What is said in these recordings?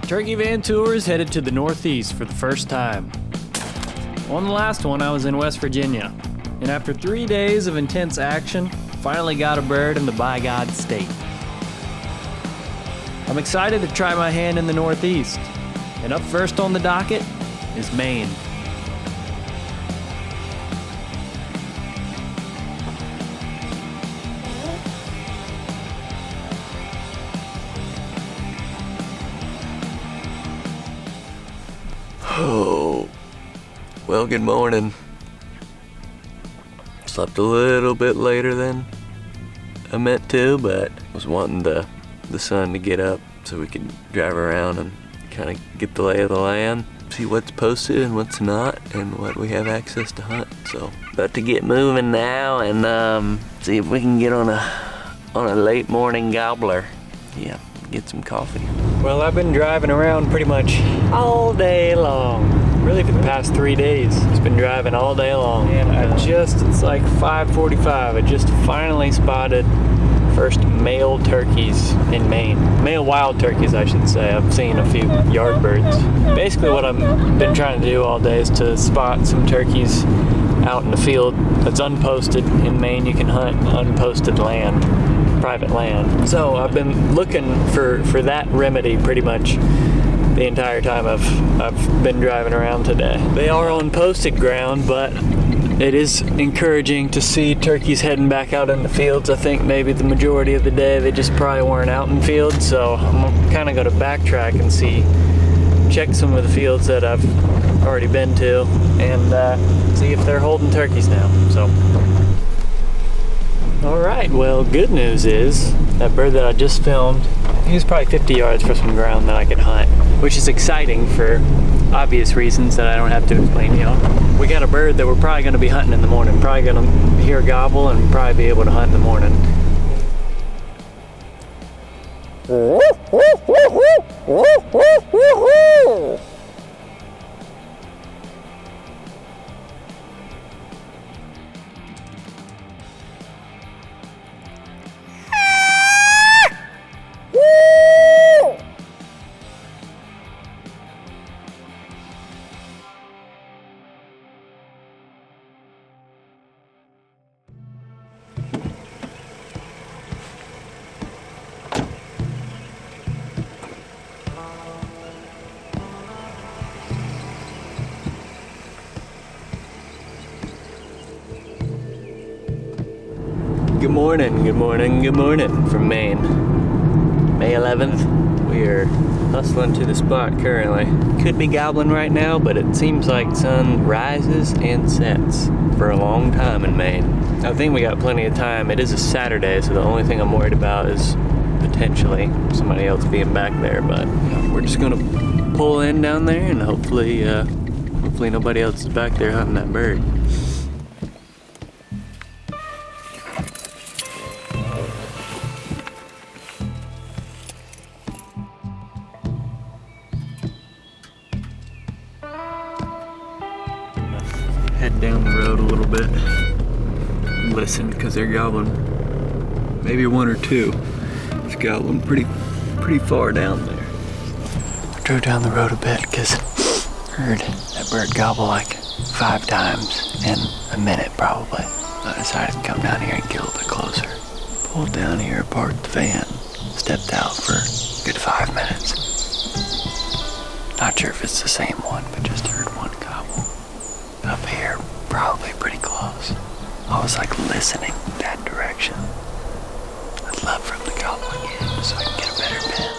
Turkey van tour is headed to the Northeast for the first time. On the last one, I was in West Virginia, and after 3 days of intense action, finally got a bird in the by God state. I'm excited to try my hand in the Northeast, and up first on the docket is Maine. Oh, well, good morning. Slept a little bit later than I meant to, but was wanting the sun to get up so we could drive around and kind of get the lay of the land, see what's posted and what's not, and what we have access to hunt. So, about to get moving now and see if we can get on a late morning gobbler. Yeah, get some coffee. Well, I've been driving around pretty much all day long. Really for the past 3 days. Just been driving all day long. And it's like 5:45. I just finally spotted first male turkeys in Maine. Male wild turkeys, I should say. I've seen a few yard birds. Basically what I've been trying to do all day is to spot some turkeys out in the field that's unposted. In Maine, you can hunt unposted land, private land. So I've been looking for that remedy pretty much the entire time I've been driving around today. They are on posted ground, but it is encouraging to see turkeys heading back out in the fields. I think maybe the majority of the day they just probably weren't out in fields, so I'm kind of going to backtrack and check some of the fields that I've already been to and see if they're holding turkeys now. So, all right, well, good news is that bird that I just filmed, he was probably 50 yards from some ground that I could hunt, which is exciting for obvious reasons that I don't have to explain to y'all. We got a bird that we're probably going to be hunting in the morning, probably going to hear gobble and probably be able to hunt in the morning. Good morning, good morning, good morning from Maine. May 11th, we are hustling to the spot currently. Could be gobbling right now, but it seems like sun rises and sets for a long time in Maine. I think we got plenty of time. It is a Saturday, so the only thing I'm worried about is potentially somebody else being back there, but we're just gonna pull in down there and hopefully nobody else is back there hunting that bird. Head down the road a little bit, listen, because they're gobbling. Maybe one or two. It's gobbling pretty far down there. I drove down the road a bit because I heard that bird gobble like 5 times in a minute probably. I decided to come down here and get a little bit closer. Pulled down here, parked the van, stepped out for a good 5 minutes. Not sure if it's the same one, but just heard one gobble. Up here, probably pretty close. I was like listening that direction. I'd love for him to gobble again so I can get a better pin.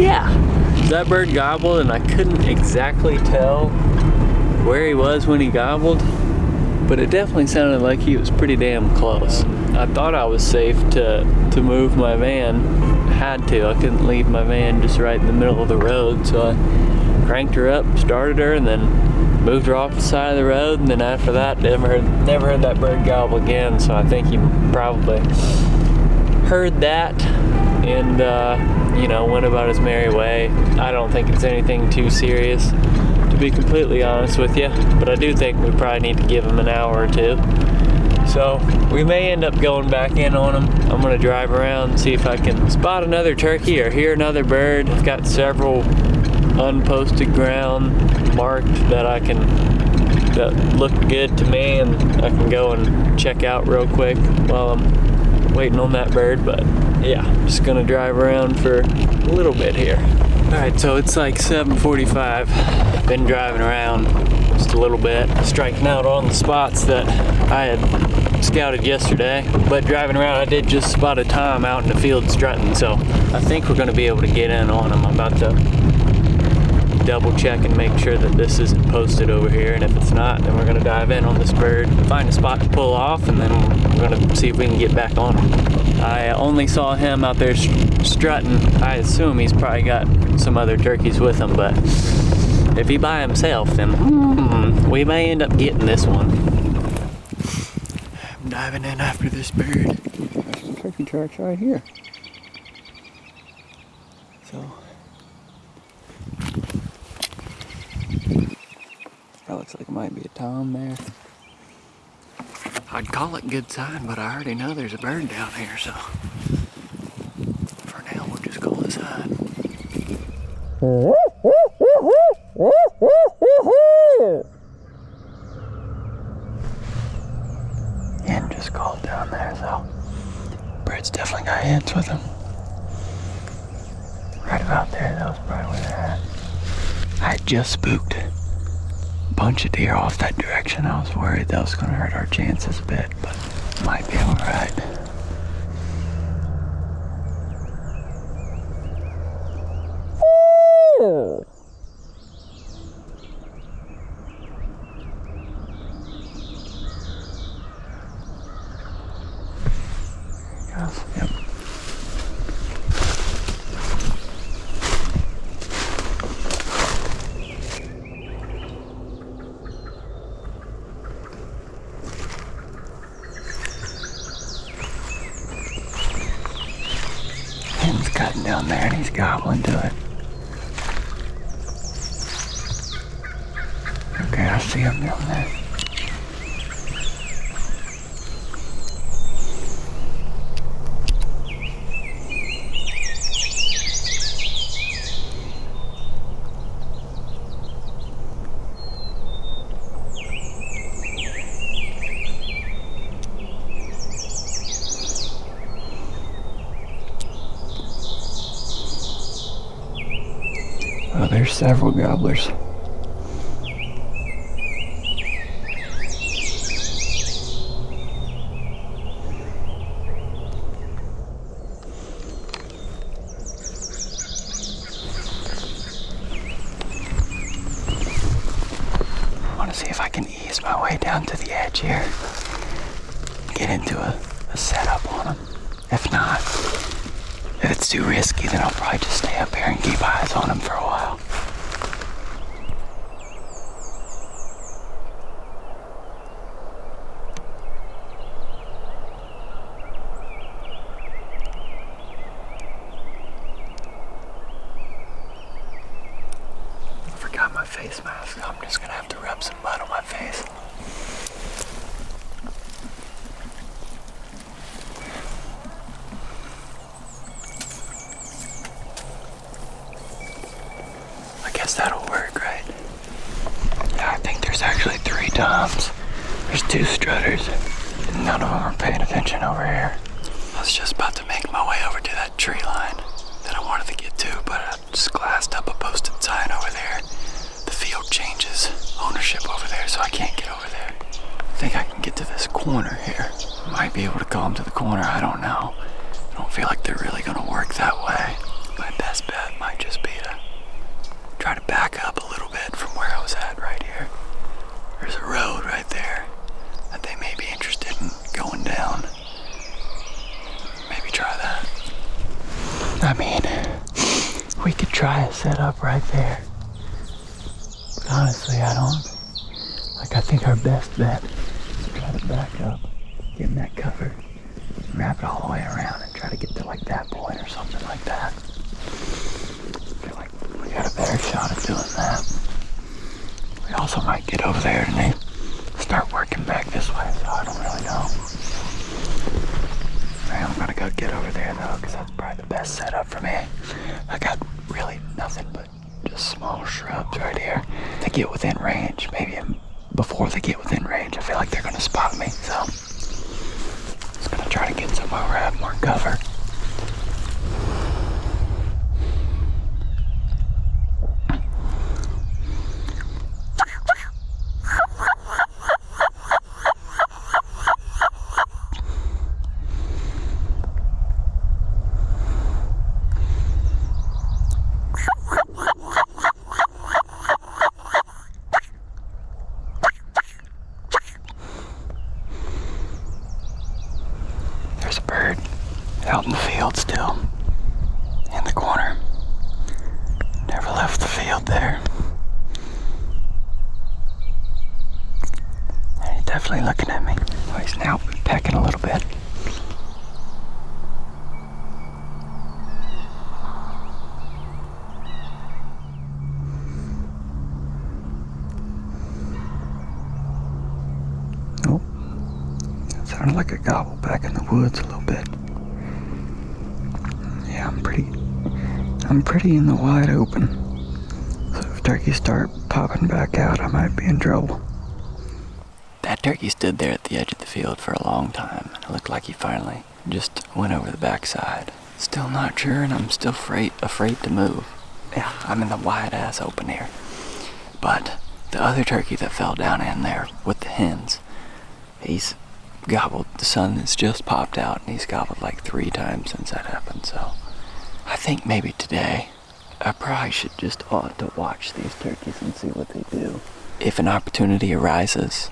Yeah, that bird gobbled and I couldn't exactly tell where he was when he gobbled, but it definitely sounded like he was pretty damn close. I thought I was safe to move my van. Had to. I couldn't leave my van just right in the middle of the road, so I cranked her up, started her, and then moved her off the side of the road, and then after that, never heard that bird gobble again, so I think he probably heard that and, went about his merry way. I don't think it's anything too serious, to be completely honest with you, but I do think we probably need to give him an hour or two. So we may end up going back in on him. I'm gonna drive around and see if I can spot another turkey or hear another bird. I've got several unposted ground marked that look good to me, and I can go and check out real quick while I'm waiting on that bird. But yeah, just gonna drive around for a little bit here. All right, so it's like 7:45. Been driving around just a little bit, striking out on the spots that I had scouted yesterday. But driving around, I did just spot a tom out in the field strutting, so I think we're gonna be able to get in on him. I'm about to double check and make sure that this isn't posted over here, and if it's not, then we're gonna dive in on this bird, find a spot to pull off, and then we're gonna see if we can get back on him. I only saw him out there strutting. I assume he's probably got some other turkeys with him, but if he by himself, then we may end up getting this one. I'm diving in after this bird. There's some turkey tracks right here. So that looks like it might be a tom there. I'd call it good sign, but I already know there's a bird down here, so for now we'll just call it sign. Hen just called down there, so bird's definitely got hens with him. Right about there, that was probably where they're at. I had just spooked a bunch of deer off that direction. I was worried that was going to hurt our chances a bit, but might be alright. Yep. Hen's cutting down there and he's gobbling to it. Okay, I see him down there. Oh, there's several gobblers. I want to see if I can ease my way down to the edge here. Get into a setup on them. If not, if it's too risky, then I'll probably just stay up here and keep eyes on him for a while. I forgot my face mask, so I'm just gonna have to rub some mud on my face. That'll work, right? Yeah, I think there's actually 3 toms. There's 2 strutters, and none of them are paying attention over here. I was just about to make my way over to that tree line that I wanted to get to, but I just glassed up a posted sign over there. The field changes ownership over there, so I can't get over there. I think I can get to this corner here. I might be able to call them to the corner, I don't know. I don't feel like they're really gonna work that way. My best bet might just be to try to back up a little bit from where I was at right here. There's a road right there that they may be interested in going down. Maybe try that. I mean, we could try a setup right there. But honestly, I think our best bet is to try to back up, get in that cover, and wrap it all the way around and try to get to like that point or something like that. I feel like we got a better shot at doing that. also might get over there and they start working back this way, so I don't really know. I'm gonna go get over there though, because that's probably the best setup for me. I got really nothing but just small shrubs right here. They get within range, maybe before they get within range, I feel like they're gonna spot me, so I'm just gonna try to get somewhere where I have more cover. There's a bird out in the field still, in the corner. Never left the field there. And he's definitely looking at me. Oh, he's now pecking a little bit. Oh, that sounded like a gobble back in the woods a little bit. Yeah, I'm pretty in the wide open. So if turkeys start popping back out, I might be in trouble. That turkey stood there at the edge of the field for a long time. It looked like he finally just went over the backside. Still not sure, and I'm still afraid to move. Yeah, I'm in the wide ass open here. But the other turkey that fell down in there with the hens, he's gobbled. The sun has just popped out, and he's gobbled like 3 times since that happened, so I think maybe today I probably should just ought to watch these turkeys and see what they do. If an opportunity arises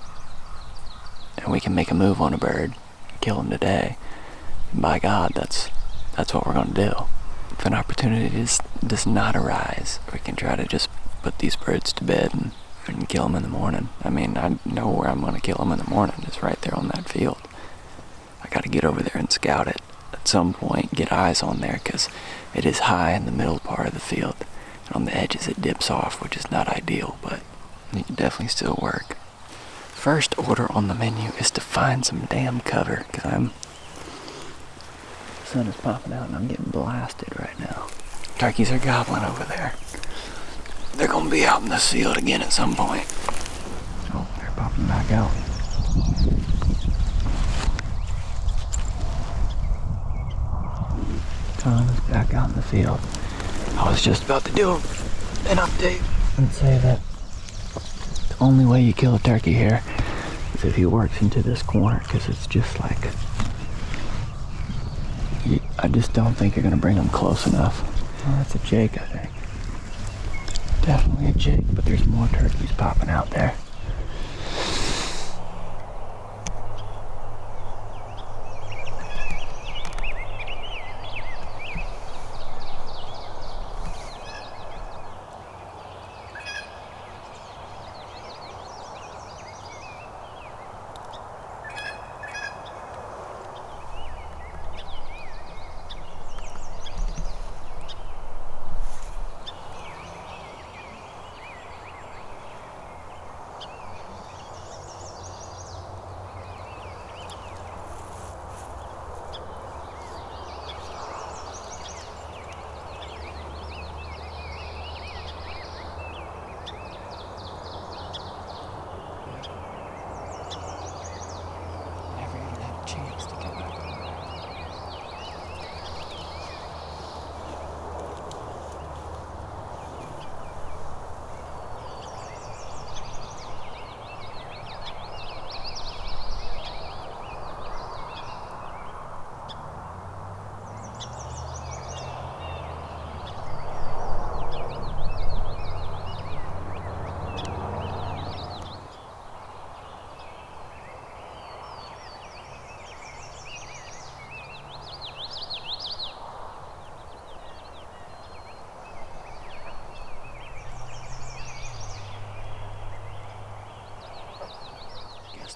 and we can make a move on a bird, kill him today, by God, that's what we're going to do. If an opportunity does not arise, we can try to just put these birds to bed and kill them in the morning. I mean, I know where I'm going to kill them in the morning. It's right there on that field. I got to get over there and scout it at some point, get eyes on there, because it is high in the middle part of the field. And on the edges it dips off, which is not ideal, but it can definitely still work. First order on the menu is to find some damn cover, because the sun is popping out and I'm getting blasted right now. Turkeys are gobbling over there. They're going to be out in this field again at some point. Oh, they're popping back out. Tom is back out in the field. I was just about to do an update and say that the only way you kill a turkey here is if he works into this corner, because it's just like, I just don't think you're going to bring him close enough. Oh, that's a jake, I think. Definitely a jake, but there's more turkeys popping out there.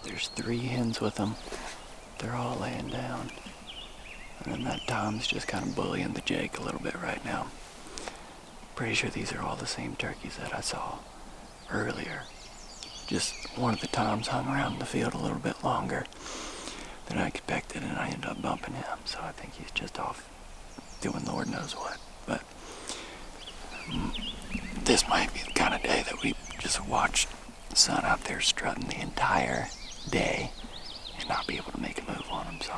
There's 3 hens with them. They're all laying down. And then that Tom's just kind of bullying the jake a little bit right now. Pretty sure these are all the same turkeys that I saw earlier. just one of the toms hung around the field a little bit longer than I expected, and I ended up bumping him. So I think he's just off doing Lord knows what. But this might be the kind of day that we just watch the sun out there strutting the entire day and not be able to make a move on him. So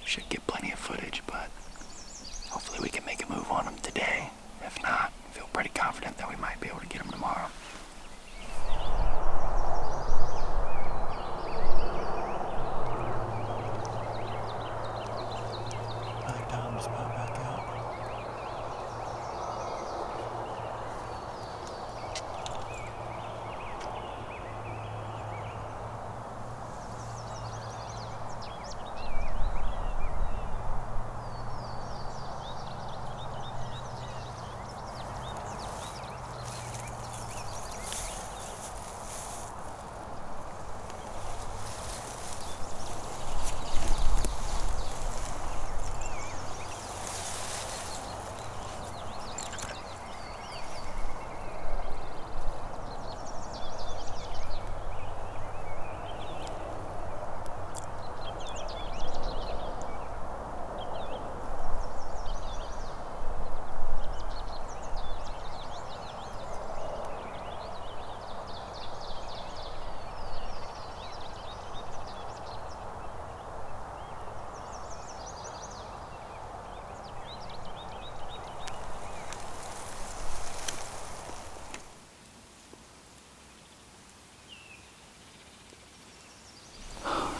should get plenty of footage, but hopefully we can make a move on him today. If not, I feel pretty confident that we might be able to get him tomorrow. I think Tom just popped back out.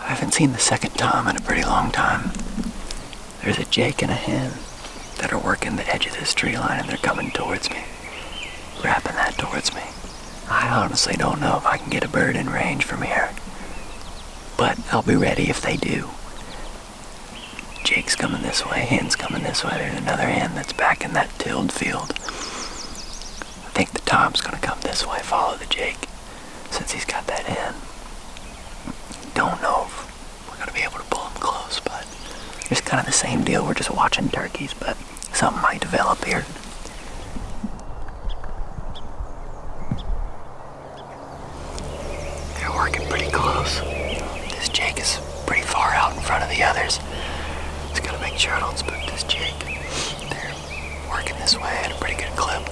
I haven't seen the second tom in a pretty long time. There's a jake and a hen that are working the edge of this tree line, and they're coming towards me, wrapping that towards me. I honestly don't know if I can get a bird in range from here, but I'll be ready if they do. Jake's coming this way, hen's coming this way. There's another hen that's back in that tilled field. I think the tom's gonna come this way, follow the jake, since he's got that hen. Don't know if we're gonna be able to pull him close, but it's kind of the same deal. We're just watching turkeys, but something might develop here. They're working pretty close. This jake is pretty far out in front of the others. Just gotta make sure I don't spook this jake. They're working this way at a pretty good clip.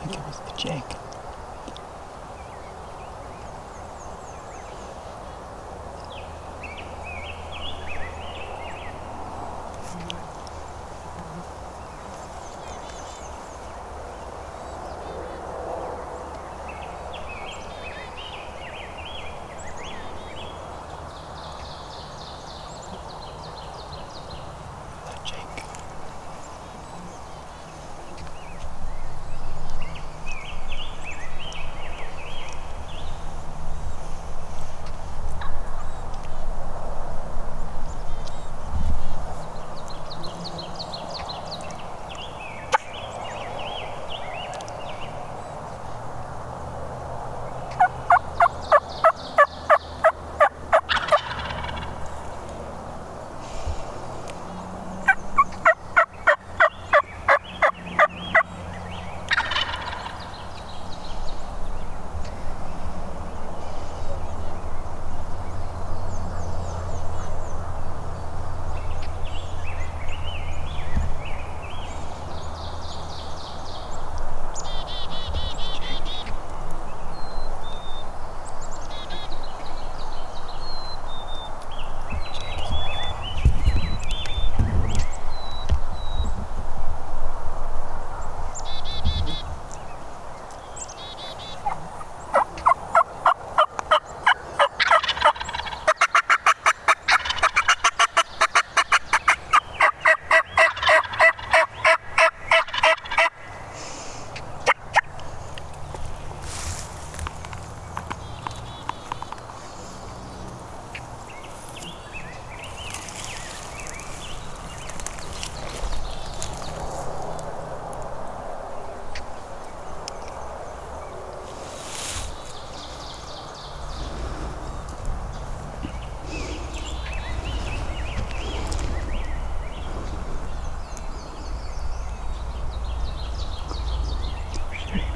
think it was the Jake.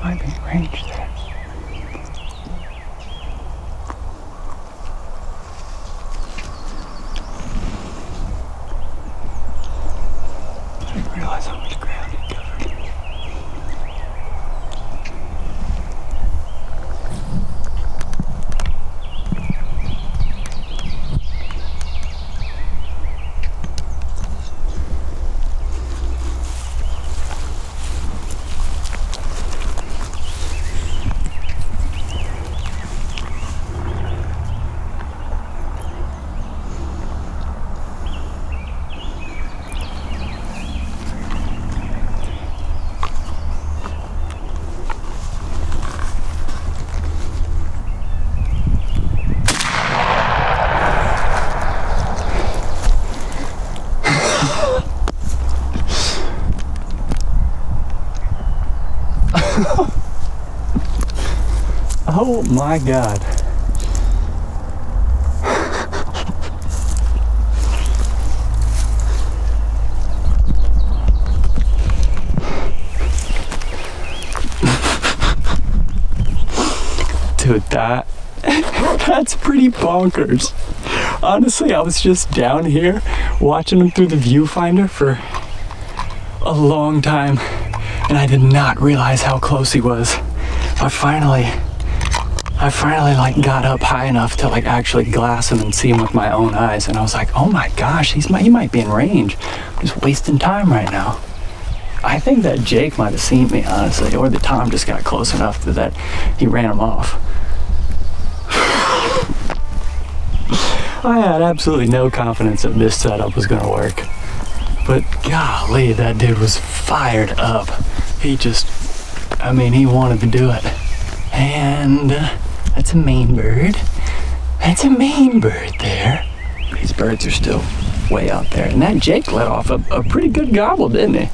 Might be in range there. I didn't realize how much ground it covered. Oh my God. Dude, that's pretty bonkers. Honestly, I was just down here watching him through the viewfinder for a long time, and I did not realize how close he was. I finally like got up high enough to like actually glass him and see him with my own eyes, and I was like, oh my gosh, he might be in range. I'm just wasting time right now. I think that Jake might have seen me, honestly, or the Tom just got close enough that he ran him off. I had absolutely no confidence that this setup was gonna work, but golly, that dude was fired up. He wanted to do it. And that's a Maine bird. That's a Maine bird there. These birds are still way out there. And that Jake let off a pretty good gobble, didn't he?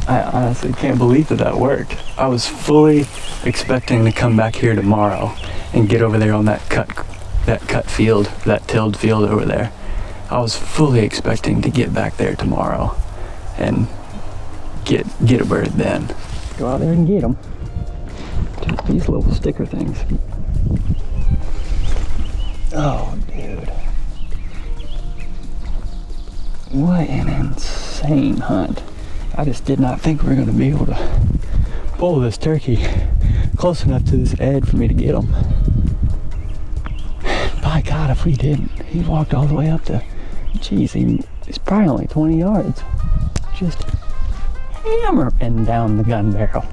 I honestly can't believe that worked. I was fully expecting to come back here tomorrow and get over there on that cut field, that tilled field over there. I was fully expecting to get back there tomorrow and get a bird then. Go out there and get them. These little sticker things. Oh, dude. What an insane hunt. I just did not think we were going to be able to pull this turkey close enough to this edge for me to get him. By God, if we didn't, he walked all the way up to, geez, he's probably only 20 yards. Just hammering down the gun barrel.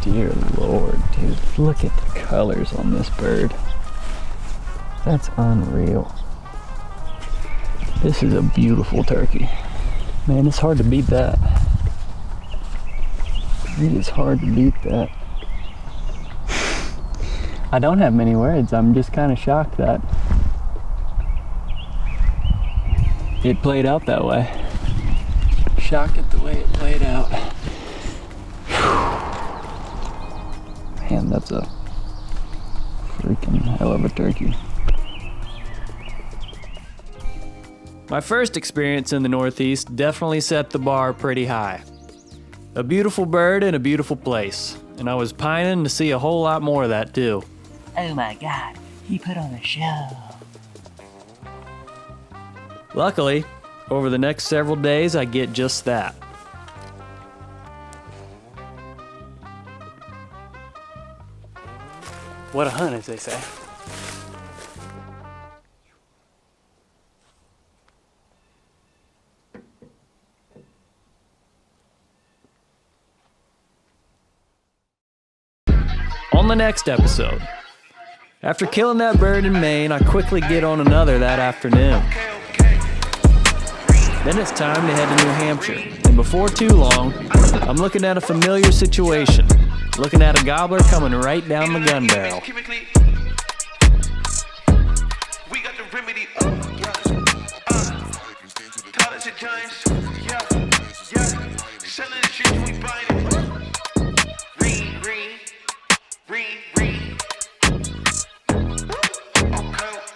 Dear Lord, dude, look at the colors on this bird. That's unreal. This is a beautiful turkey. Man, it's hard to beat that. It is hard to beat that. I don't have many words. I'm just kind of shocked that it played out that way. Shocked at the way it played out. Man, that's a freaking hell of a turkey. My first experience in the Northeast definitely set the bar pretty high. A beautiful bird in a beautiful place, and I was pining to see a whole lot more of that too. Oh my God, he put on a show. Luckily, over the next several days, I get just that. What a hunt, as they say. On the next episode, after killing that bird in Maine, I quickly get on another that afternoon. Then it's time to head to New Hampshire, and before too long, I'm looking at a familiar situation, looking at a gobbler coming right down the gun barrel. We got the remedy. Selling the shit, we buying it.